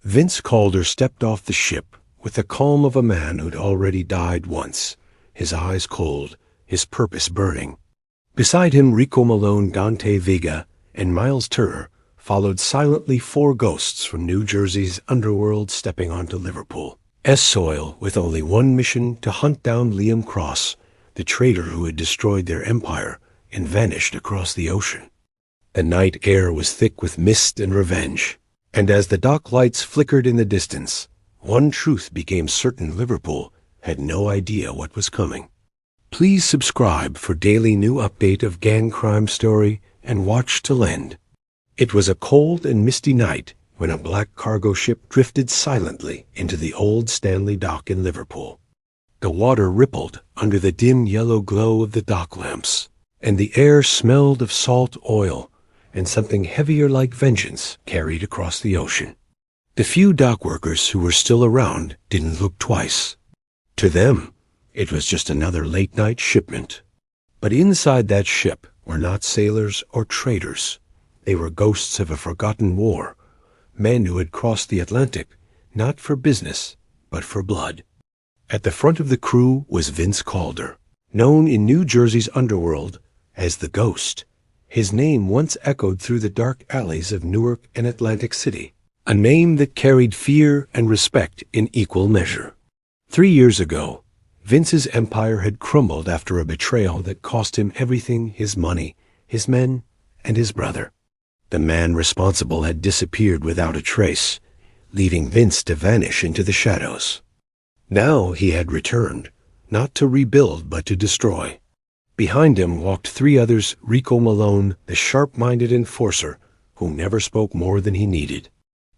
Vince Calder stepped off the ship with the calm of a man who'd already died once, his eyes cold, his purpose burning. Beside him, Rico Malone, Dante Vega, and Miles Turner followed silently, four ghosts from New Jersey's Underworld stepping onto Liverpool's soil with only one mission: to hunt down Liam Cross, the traitor who had destroyed their empire and vanished across the ocean. The night air was thick with mist and revenge, and as the dock lights flickered in the distance, one truth became certain: Liverpool had no idea what was coming. Please subscribe for daily new update of gang crime story and watch till end. It was a cold and misty night when a black cargo ship drifted silently into the old Stanley dock in Liverpool. The water rippled under the dim yellow glow of the dock lamps, and the air smelled of salt oil and something heavier like vengeance carried across the ocean. The few dock workers who were still around didn't look twice. To them, it was just another late-night shipment. But inside that ship were not sailors or traitors. They were ghosts of a forgotten war, men who had crossed the Atlantic, not for business, but for blood. At the front of the crew was Vince Calder, known in New Jersey's underworld as the Ghost. His name once echoed through the dark alleys of Newark and Atlantic City, a name that carried fear and respect in equal measure. 3 years ago, Vince's empire had crumbled after a betrayal that cost him everything: his money, his men, and his brother. The man responsible had disappeared without a trace, leaving Vince to vanish into the shadows. Now he had returned, not to rebuild but to destroy. Behind him walked 3 others: Rico Malone, the sharp-minded enforcer who never spoke more than he needed;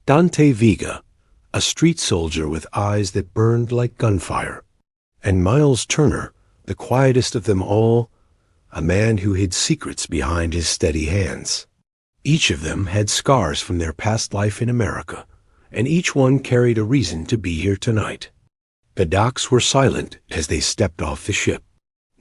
Dante Vega, a street soldier with eyes that burned like gunfire; and Miles Turner, the quietest of them all, a man who hid secrets behind his steady hands. Each of them had scars from their past life in America, and each one carried a reason to be here tonight. The docks were silent as they stepped off the ship.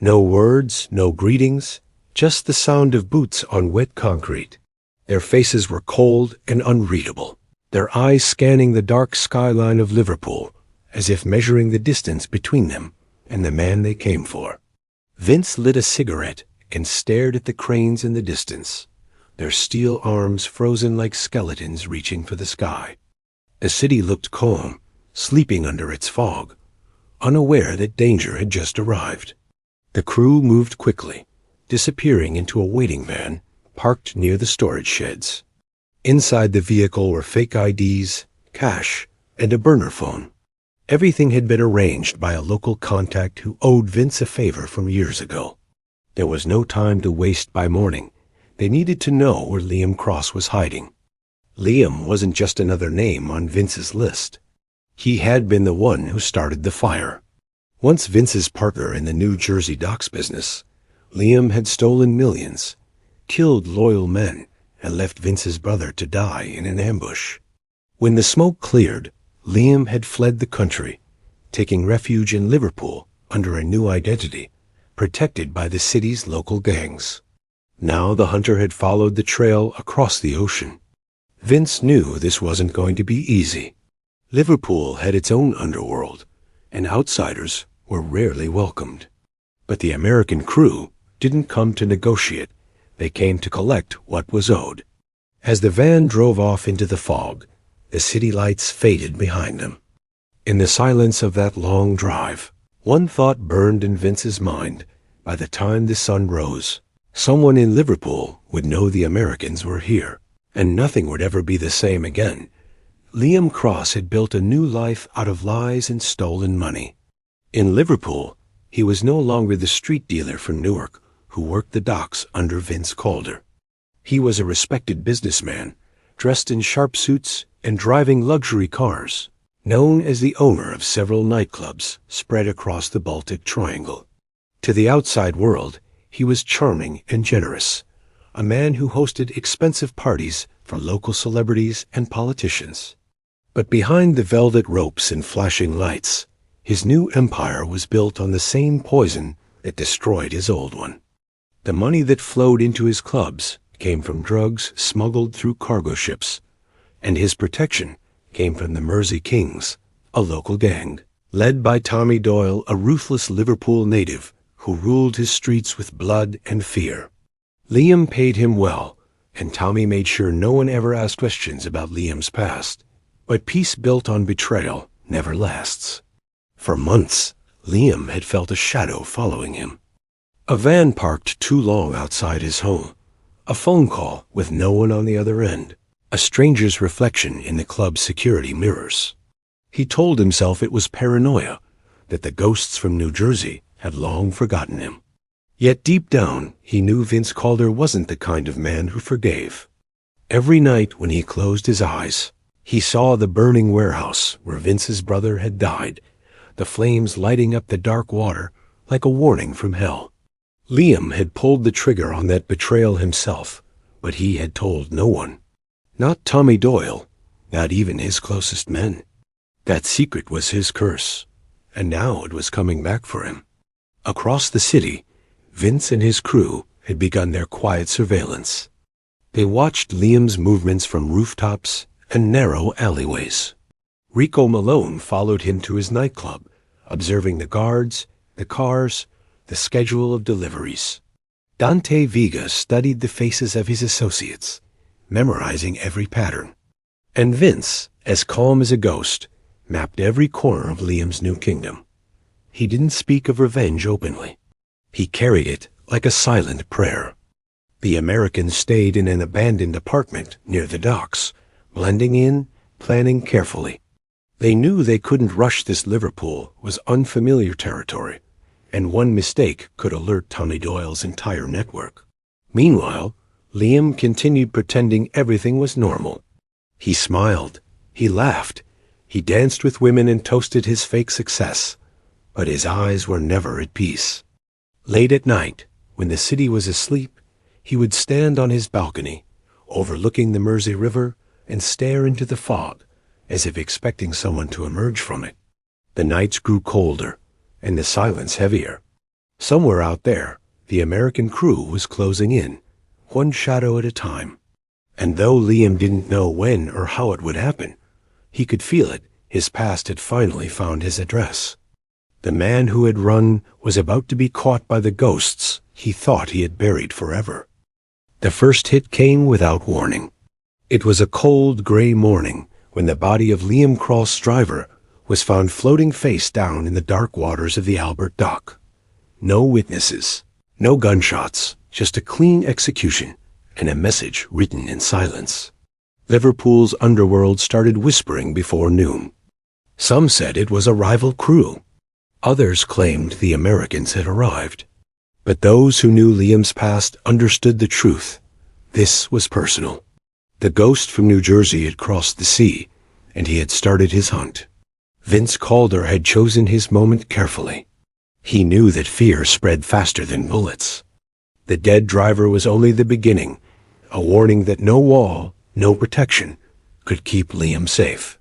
No words, no greetings, just the sound of boots on wet concrete. Their faces were cold and unreadable, their eyes scanning the dark skyline of Liverpool, as if measuring the distance between them and the man they came for. Vince lit a cigarette and stared at the cranes in the distance, their steel arms frozen like skeletons reaching for the sky. The city looked calm, sleeping under its fog, unaware that danger had just arrived. The crew moved quickly, disappearing into a waiting van parked near the storage sheds. Inside the vehicle were fake IDs, cash, and a burner phone. Everything had been arranged by a local contact who owed Vince a favor from years ago. There was no time to waste by morning. They needed to know where Liam Cross was hiding. Liam wasn't just another name on Vince's list. He had been the one who started the fire. Once Vince's partner in the New Jersey docks business, Liam had stolen millions, killed loyal men, and left Vince's brother to die in an ambush. When the smoke cleared, Liam had fled the country, taking refuge in Liverpool under a new identity, protected by the city's local gangs. Now the hunter had followed the trail across the ocean. Vince knew this wasn't going to be easy. Liverpool had its own underworld, and outsiders were rarely welcomed. But the American crew didn't come to negotiate. They came to collect what was owed. As the van drove off into the fog, the city lights faded behind them. In the silence of that long drive, one thought burned in Vince's mind. By the time the sun rose, someone in Liverpool would know the Americans were here, and nothing would ever be the same again. Liam Cross had built a new life out of lies and stolen money. In Liverpool, he was no longer the street dealer from Newark who worked the docks under Vince Calder. He was a respected businessman, dressed in sharp suits and driving luxury cars, known as the owner of several nightclubs spread across the Baltic Triangle. To the outside world, he was charming and generous, a man who hosted expensive parties for local celebrities and politicians. But behind the velvet ropes and flashing lights, his new empire was built on the same poison that destroyed his old one. The money that flowed into his clubs came from drugs smuggled through cargo ships, and his protection came from the Mersey Kings, a local gang, led by Tommy Doyle, a ruthless Liverpool native who ruled his streets with blood and fear. Liam paid him well, and Tommy made sure no one ever asked questions about Liam's past. But peace built on betrayal never lasts. For months, Liam had felt a shadow following him. A van parked too long outside his home. A phone call with no one on the other end. A stranger's reflection in the club's security mirrors. He told himself it was paranoia, that the ghosts from New Jersey had long forgotten him. Yet deep down, he knew Vince Calder wasn't the kind of man who forgave. Every night when he closed his eyes, he saw the burning warehouse where Vince's brother had died, the flames lighting up the dark water like a warning from hell. Liam had pulled the trigger on that betrayal himself, but he had told no one. Not Tommy Doyle, not even his closest men. That secret was his curse, and now it was coming back for him. Across the city, Vince and his crew had begun their quiet surveillance. They watched Liam's movements from rooftops and narrow alleyways. Rico Malone followed him to his nightclub, observing the guards, the cars, the schedule of deliveries. Dante Vega studied the faces of his associates, memorizing every pattern. And Vince, as calm as a ghost, mapped every corner of Liam's new kingdom. He didn't speak of revenge openly. He carried it like a silent prayer. The Americans stayed in an abandoned apartment near the docks, blending in, planning carefully. They knew they couldn't rush this. Liverpool was unfamiliar territory, and one mistake could alert Tommy Doyle's entire network. Meanwhile, Liam continued pretending everything was normal. He smiled, he laughed, he danced with women and toasted his fake success, but his eyes were never at peace. Late at night, when the city was asleep, he would stand on his balcony, overlooking the Mersey River, and stare into the fog, as if expecting someone to emerge from it. The nights grew colder, and the silence heavier. Somewhere out there, the American crew was closing in, one shadow at a time. And though Liam didn't know when or how it would happen, he could feel it. His past had finally found his address. The man who had run was about to be caught by the ghosts he thought he had buried forever. The first hit came without warning. It was a cold, gray morning when the body of Liam Cross' driver was found floating face down in the dark waters of the Albert Dock. No witnesses, no gunshots, just a clean execution and a message written in silence. Liverpool's Underworld started whispering before noon. Some said it was a rival crew. Others claimed the Americans had arrived. But those who knew Liam's past understood the truth. This was personal. The ghost from New Jersey had crossed the sea, and he had started his hunt. Vince Calder had chosen his moment carefully. He knew that fear spread faster than bullets. The dead driver was only the beginning, a warning that no wall, no protection, could keep Liam safe.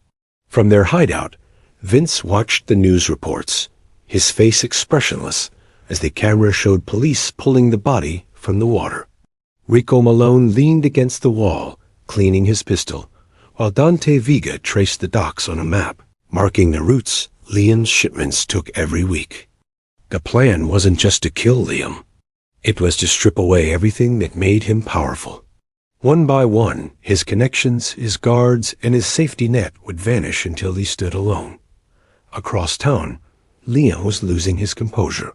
From their hideout, Vince watched the news reports, his face expressionless, as the camera showed police pulling the body from the water. Rico Malone leaned against the wall, cleaning his pistol, while Dante Vega traced the docks on a map, marking the routes Liam's shipments took every week. The plan wasn't just to kill Liam. It was to strip away everything that made him powerful. One by one, his connections, his guards, and his safety net would vanish until he stood alone. Across town, Liam was losing his composure.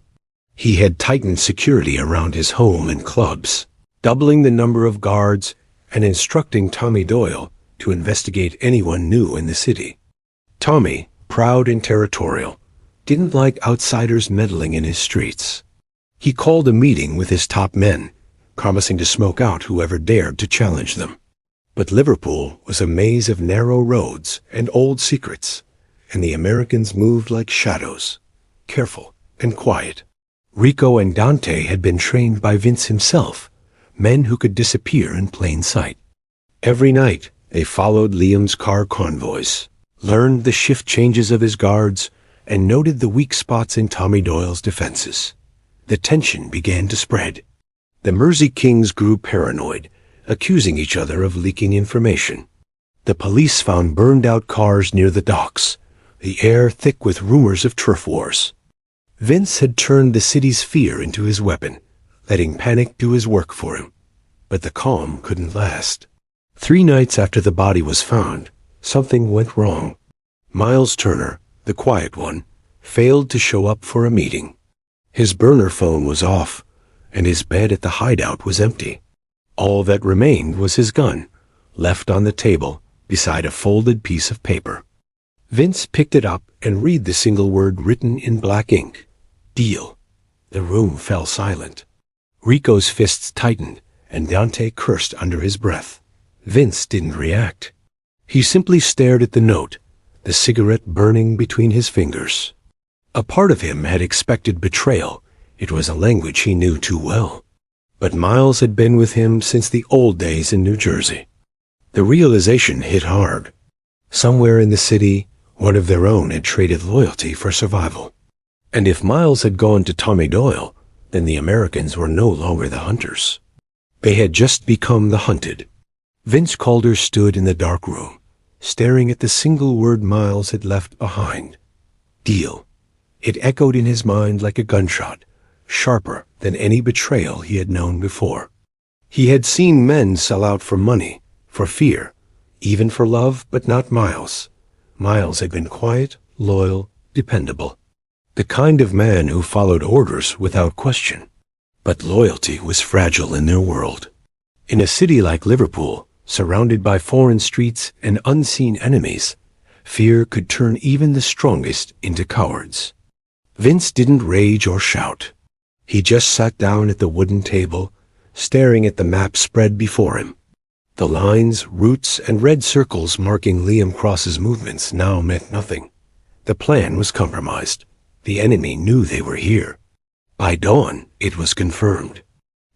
He had tightened security around his home and clubs, doubling the number of guards and instructing Tommy Doyle to investigate anyone new in the city. Tommy, proud and territorial, didn't like outsiders meddling in his streets. He called a meeting with his top men, promising to smoke out whoever dared to challenge them. But Liverpool was a maze of narrow roads and old secrets, and the Americans moved like shadows, careful and quiet. Rico and Dante had been trained by Vince himself, men who could disappear in plain sight. Every night, they followed Liam's car convoys, learned the shift changes of his guards, and noted the weak spots in Tommy Doyle's defenses. The tension began to spread. The Mersey Kings grew paranoid, accusing each other of leaking information. The police found burned-out cars near the docks, the air thick with rumors of turf wars. Vince had turned the city's fear into his weapon, letting panic do his work for him. But the calm couldn't last. 3 nights after the body was found, something went wrong. Miles Turner, the quiet one, failed to show up for a meeting. His burner phone was off, and his bed at the hideout was empty. All that remained was his gun, left on the table beside a folded piece of paper. Vince picked it up and read the single word written in black ink. Deal. The room fell silent. Rico's fists tightened, and Dante cursed under his breath. Vince didn't react. He simply stared at the note, the cigarette burning between his fingers. A part of him had expected betrayal. It was a language he knew too well. But Miles had been with him since the old days in New Jersey. The realization hit hard. Somewhere in the city, one of their own had traded loyalty for survival. And if Miles had gone to Tommy Doyle, then the Americans were no longer the hunters. They had just become the hunted. Vince Calder stood in the dark room, staring at the single word Miles had left behind. Deal. It echoed in his mind like a gunshot, sharper than any betrayal he had known before. He had seen men sell out for money, for fear, even for love, but not Miles. Miles had been quiet, loyal, dependable. The kind of man who followed orders without question. But loyalty was fragile in their world. In a city like Liverpool, surrounded by foreign streets and unseen enemies, fear could turn even the strongest into cowards. Vince didn't rage or shout. He just sat down at the wooden table, staring at the map spread before him. The lines, routes, and red circles marking Liam Cross's movements now meant nothing. The plan was compromised. The enemy knew they were here. By dawn, it was confirmed.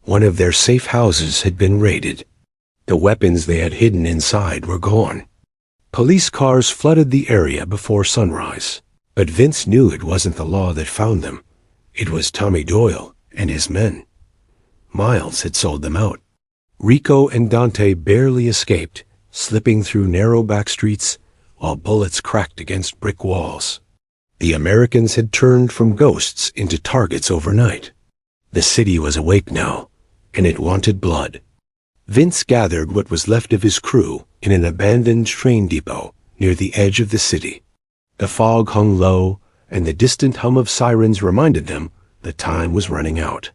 One of their safe houses had been raided. The weapons they had hidden inside were gone. Police cars flooded the area before sunrise. But Vince knew it wasn't the law that found them. It was Tommy Doyle and his men. Miles had sold them out. Rico and Dante barely escaped, slipping through narrow back streets while bullets cracked against brick walls. The Americans had turned from ghosts into targets overnight. The city was awake now, and it wanted blood. Vince gathered what was left of his crew in an abandoned train depot near the edge of the city. The fog hung low, and the distant hum of sirens reminded them that time was running out.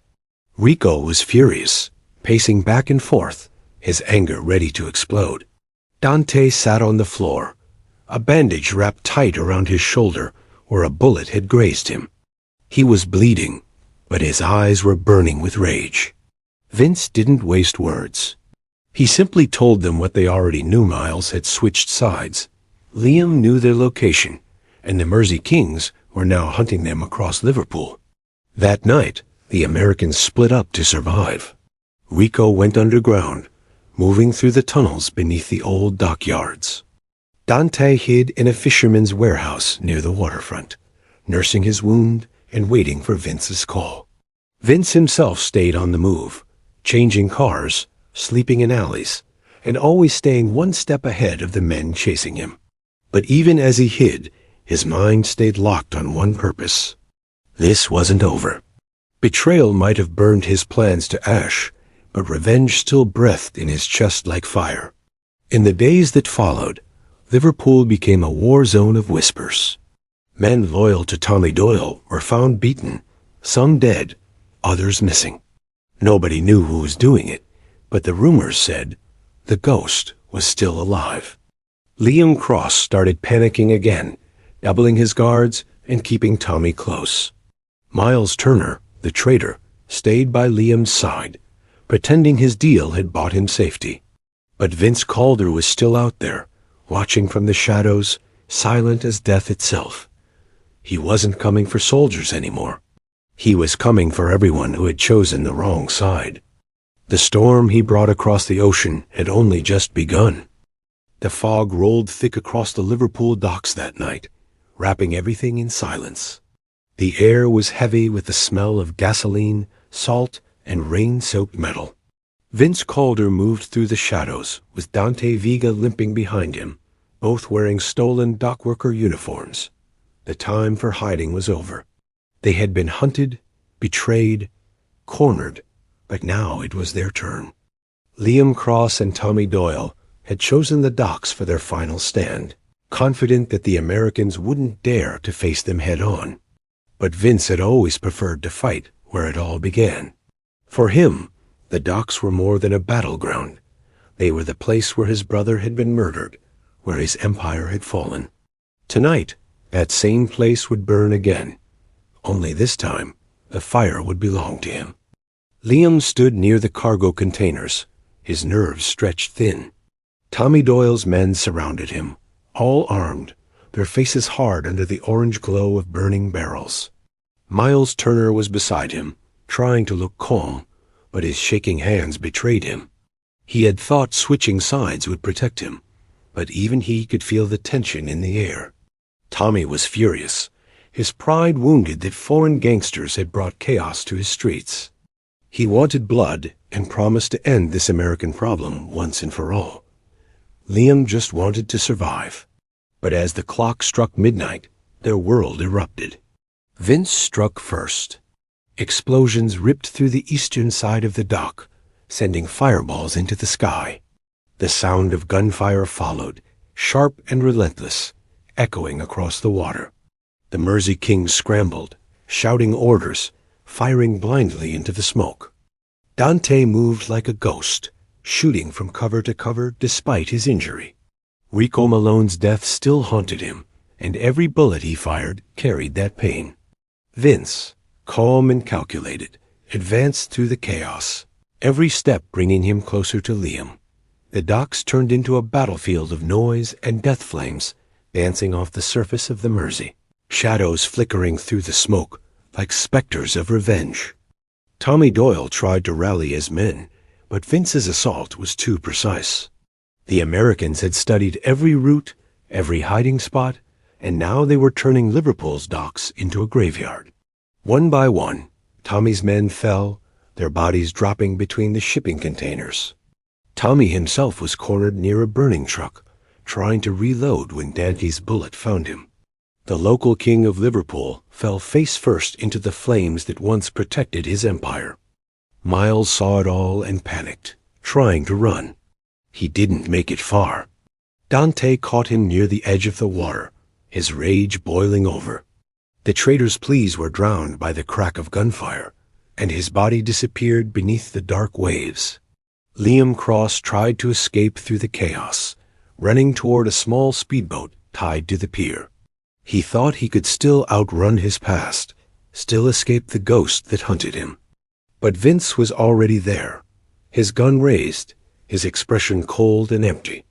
Rico was furious, pacing back and forth, his anger ready to explode. Dante sat on the floor, a bandage wrapped tight around his shoulder where a bullet had grazed him. He was bleeding, but his eyes were burning with rage. Vince didn't waste words. He simply told them what they already knew. Miles had switched sides. Liam knew their location, and the Mersey Kings were now hunting them across Liverpool. That night, the Americans split up to survive. Rico went underground, moving through the tunnels beneath the old dockyards. Dante hid in a fisherman's warehouse near the waterfront, nursing his wound and waiting for Vince's call. Vince himself stayed on the move, changing cars, sleeping in alleys, and always staying one step ahead of the men chasing him. But even as he hid, his mind stayed locked on one purpose. This wasn't over. Betrayal might have burned his plans to ash, but revenge still breathed in his chest like fire. In the days that followed, Liverpool became a war zone of whispers. Men loyal to Tommy Doyle were found beaten, some dead, others missing. Nobody knew who was doing it, but the rumors said the ghost was still alive. Liam Cross started panicking again, doubling his guards and keeping Tommy close. Miles Turner, the traitor, stayed by Liam's side, pretending his deal had bought him safety. But Vince Calder was still out there, watching from the shadows, silent as death itself. He wasn't coming for soldiers anymore. He was coming for everyone who had chosen the wrong side. The storm he brought across the ocean had only just begun. The fog rolled thick across the Liverpool docks that night, wrapping everything in silence. The air was heavy with the smell of gasoline, salt, and rain-soaked metal. Vince Calder moved through the shadows, with Dante Vega limping behind him, both wearing stolen dockworker uniforms. The time for hiding was over. They had been hunted, betrayed, cornered, but now it was their turn. Liam Cross and Tommy Doyle had chosen the docks for their final stand, confident that the Americans wouldn't dare to face them head-on. But Vince had always preferred to fight where it all began. For him, the docks were more than a battleground. They were the place where his brother had been murdered, where his empire had fallen. Tonight, that same place would burn again. Only this time, the fire would belong to him. Liam stood near the cargo containers, his nerves stretched thin. Tommy Doyle's men surrounded him, all armed, their faces hard under the orange glow of burning barrels. Miles Turner was beside him, trying to look calm, but his shaking hands betrayed him. He had thought switching sides would protect him, but even he could feel the tension in the air. Tommy was furious, his pride wounded that foreign gangsters had brought chaos to his streets. He wanted blood and promised to end this American problem once and for all. Liam just wanted to survive. But as the clock struck midnight, their world erupted. Vince struck first. Explosions ripped through the eastern side of the dock, sending fireballs into the sky. The sound of gunfire followed, sharp and relentless, echoing across the water. The Mersey Kings scrambled, shouting orders, firing blindly into the smoke. Dante moved like a ghost, shooting from cover to cover despite his injury. Rico Malone's death still haunted him, and every bullet he fired carried that pain. Vince, calm and calculated, advanced through the chaos, every step bringing him closer to Liam. The docks turned into a battlefield of noise and death flames dancing off the surface of the Mersey, shadows flickering through the smoke like specters of revenge. Tommy Doyle tried to rally his men, but Vince's assault was too precise. The Americans had studied every route, every hiding spot, and now they were turning Liverpool's docks into a graveyard. One by one, Tommy's men fell, their bodies dropping between the shipping containers. Tommy himself was cornered near a burning truck, trying to reload when Dante's bullet found him. The local king of Liverpool fell face first into the flames that once protected his empire. Miles saw it all and panicked, trying to run. He didn't make it far. Dante caught him near the edge of the water, his rage boiling over. The traitor's pleas were drowned by the crack of gunfire, and his body disappeared beneath the dark waves. Liam Cross tried to escape through the chaos, running toward a small speedboat tied to the pier. He thought he could still outrun his past, still escape the ghost that hunted him. But Vince was already there, his gun raised, his expression cold and empty.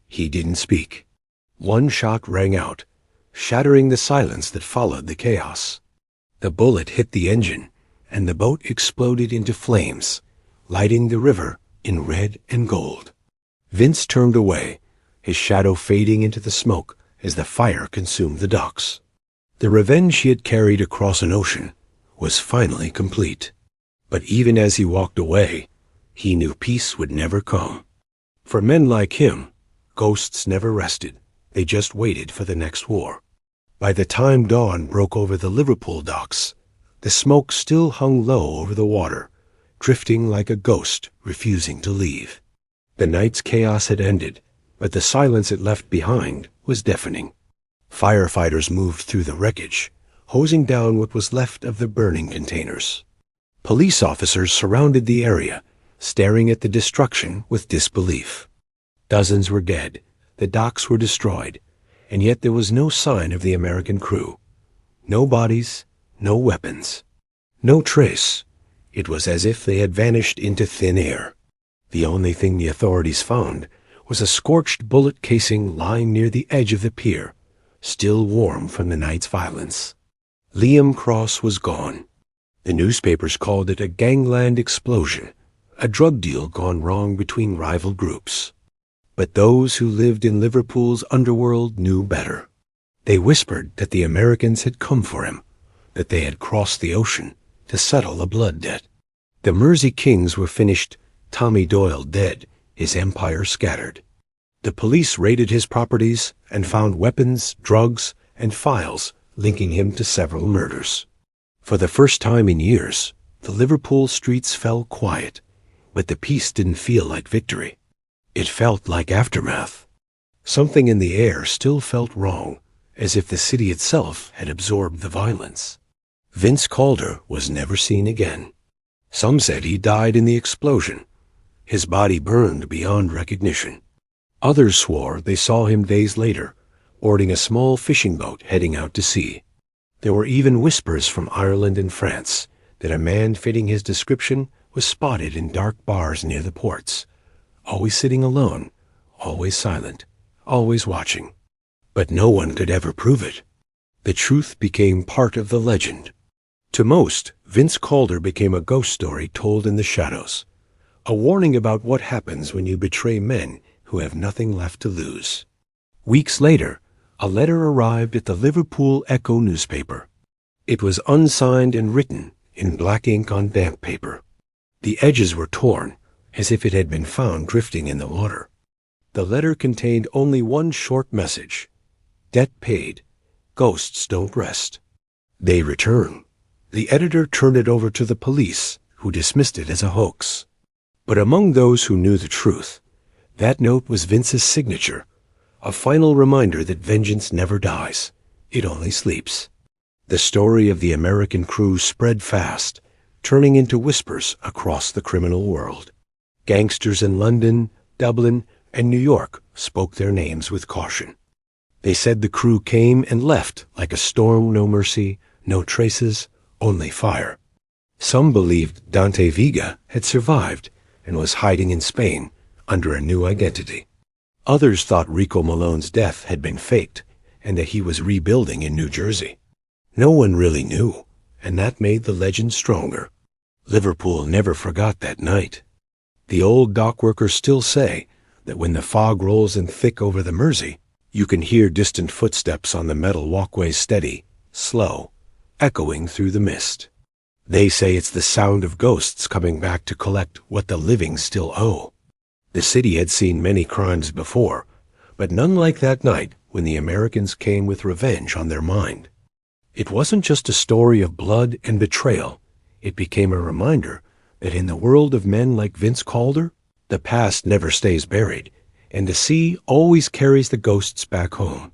He didn't speak. One shot rang out, shattering the silence that followed the chaos. The bullet hit the engine, and the boat exploded into flames, lighting the river in red and gold. Vince turned away, his shadow fading into the smoke as the fire consumed the docks. The revenge he had carried across an ocean was finally complete. But even as he walked away, he knew peace would never come. For men like him, ghosts never rested. They just waited for the next war. By the time dawn broke over the Liverpool docks, the smoke still hung low over the water, drifting like a ghost refusing to leave. The night's chaos had ended, but the silence it left behind was deafening. Firefighters moved through the wreckage, hosing down what was left of the burning containers. Police officers surrounded the area, staring at the destruction with disbelief. Dozens were dead, the docks were destroyed, and yet there was no sign of the American crew. No bodies, no weapons, no trace. It was as if they had vanished into thin air. The only thing the authorities found was a scorched bullet casing lying near the edge of the pier, still warm from the night's violence. Liam Cross was gone. The newspapers called it a gangland explosion, a drug deal gone wrong between rival groups. But those who lived in Liverpool's underworld knew better. They whispered that the Americans had come for him, that they had crossed the ocean to settle a blood debt. The Mersey Kings were finished Tommy Doyle dead, his empire scattered. The police raided his properties and found weapons, drugs, and files linking him to several murders. For the first time in years, the Liverpool streets fell quiet, but the peace didn't feel like victory. It felt like aftermath. Something in the air still felt wrong, as if the city itself had absorbed the violence. Vince Calder was never seen again. Some said he died in the explosion. His body burned beyond recognition. Others swore they saw him days later, boarding a small fishing boat heading out to sea. There were even whispers from Ireland and France that a man fitting his description was spotted in dark bars near the ports, always sitting alone, always silent, always watching. But no one could ever prove it. The truth became part of the legend. To most, Vince Calder became a ghost story told in the shadows, a warning about what happens when you betray men who have nothing left to lose. Weeks later, a letter arrived at the Liverpool Echo newspaper. It was unsigned and written in black ink on damp paper. The edges were torn, as if it had been found drifting in the water. The letter contained only one short message: debt paid, ghosts don't rest. They return. The editor turned it over to the police, who dismissed it as a hoax. But among those who knew the truth, that note was Vince's signature, a final reminder that vengeance never dies, it only sleeps. The story of the American crew spread fast, turning into whispers across the criminal world. Gangsters in London, Dublin, and New York spoke their names with caution. They said the crew came and left like a storm, no mercy, no traces, only fire. Some believed Dante Vega had survived and was hiding in Spain under a new identity. Others thought Rico Malone's death had been faked and that he was rebuilding in New Jersey. No one really knew, and that made the legend stronger. Liverpool never forgot that night. The old dockworkers still say that when the fog rolls in thick over the Mersey, you can hear distant footsteps on the metal walkways steady, slow, echoing through the mist. They say it's the sound of ghosts coming back to collect what the living still owe. The city had seen many crimes before, but none like that night when the Americans came with revenge on their mind. It wasn't just a story of blood and betrayal. It became a reminder that in the world of men like Vince Calder, the past never stays buried, and the sea always carries the ghosts back home.